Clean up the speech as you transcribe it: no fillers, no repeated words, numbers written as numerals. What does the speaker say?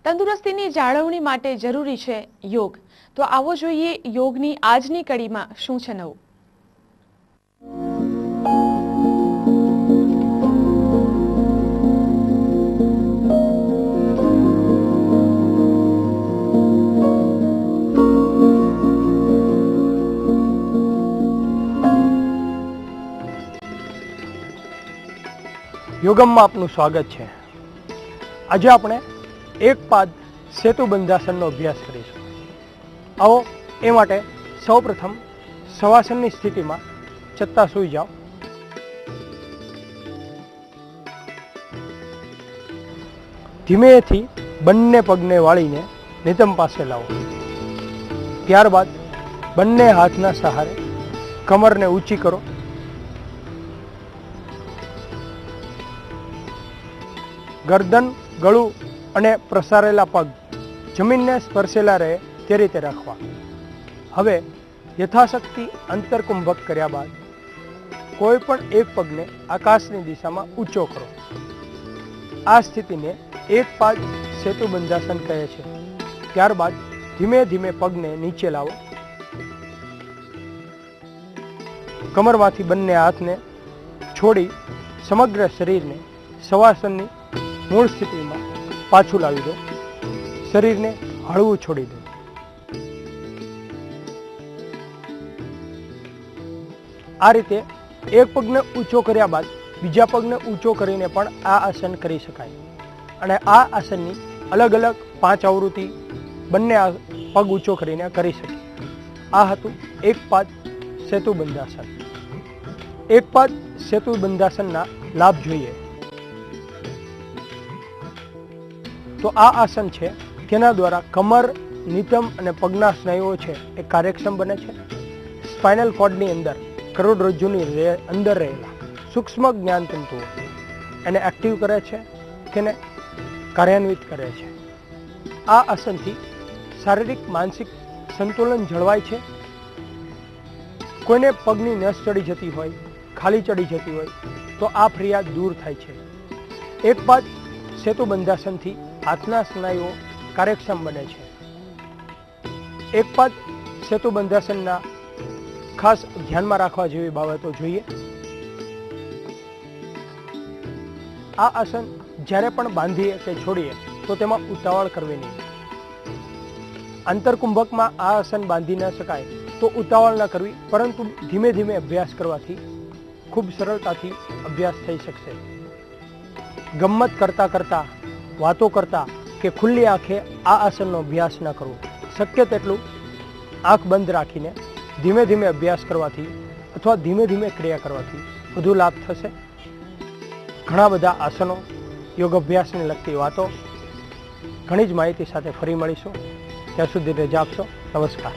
તંદુરસ્તીની જાળવણી માટે જરૂરી છે યોગ। તો આવો જોઈએ યોગની આજની કડીમાં શું છે નવું। યોગમમાં આપનું સ્વાગત છે। આજે આપણે એક પાદ સેતુ બંધાસનનો અભ્યાસ કરીશું। આવો એ માટે સૌપ્રથમ શવાસનની સ્થિતિમાં ચત્તા સૂઈ જાઓ। ધીમેથી બંને પગને વાળીને નિતંબ પાસે લાવો। ત્યારબાદ બંને હાથના સહારે કમરને ઊંચી કરો। ગરદન, ગળું અને પ્રસારેલા પગ જમીનને સ્પર્શેલા રહે તે રીતે રાખવા। હવે યથાશક્તિ અંતરકુંભક કર્યા બાદ કોઈ પણ એક પગને આકાશની દિશામાં ઊંચો કરો। આ સ્થિતિને એક પાદ સેતુ બંધાસન કહે છે। ત્યારબાદ ધીમે ધીમે પગને નીચે લાવો। કમરમાંથી બંને હાથને છોડી સમગ્ર શરીરને શવાસનની મૂળ સ્થિતિમાં પાછું લાવી દો। શરીરને હળવું છોડી દો। આ રીતે એક પગને ઊંચો કર્યા બાદ બીજા પગને ઊંચો કરીને પણ આ આસન કરી શકાય અને આ આસનની અલગ અલગ 5 આવૃત્તિ બંને પગ ઊંચો કરીને કરી શકીએ। આ હતું એક પાદ સેતુ બંધાસન। એક પાદ સેતુ બંધાસનના લાભ જોઈએ તો આ આસન છે તેના દ્વારા કમર, નિતંબ અને પગના સ્નાયુઓ છે એ કાર્યક્ષમ બને છે। સ્પાઇનલ કોર્ડની અંદર કરોડરજ્જુની અંદર રહેલા સૂક્ષ્મ જ્ઞાનતંતુઓ એને એક્ટિવ કરે છે, તેને કાર્યાન્વિત કરે છે। આ આસનથી શારીરિક માનસિક સંતુલન જળવાય છે। કોઈને પગની નસ ચડી જતી હોય, ખાલી ચડી જતી હોય તો આ ફરિયાદ દૂર થાય છે। એક પાદ સેતુ બંધાસનથી હાથના સ્નાયુઓ કાર્યક્ષમ બને છે। એક પાદ સેતુ બંધાસનના ખાસ ધ્યાનમાં રાખવા જેવી બાબતો જોઈએ। આ આસન જ્યારે પણ બાંધીએ કે છોડીએ તો તેમાં ઉતાવળ કરવી નહીં। આંતરકુંભકમાં આ આસન બાંધી ન શકાય તો ઉતાવળ ન કરવી, પરંતુ ધીમે ધીમે અભ્યાસ કરવાથી ખૂબ સરળતાથી અભ્યાસ થઈ શકશે। ગમ્મત કરતા કરતા, વાતો કરતા કે ખુલ્લી આંખે આ આસનનો અભ્યાસ ન કરવો। શક્ય તેટલું આંખ બંધ રાખીને ધીમે ધીમે અભ્યાસ કરવાથી અથવા ધીમે ધીમે ક્રિયા કરવાથી વધુ લાભ થશે। ઘણા બધા આસનો, યોગ અભ્યાસને લગતી વાતો, ઘણી જ માહિતી સાથે ફરી મળીશું। ત્યાં સુધી રજા આપશો। નમસ્કાર।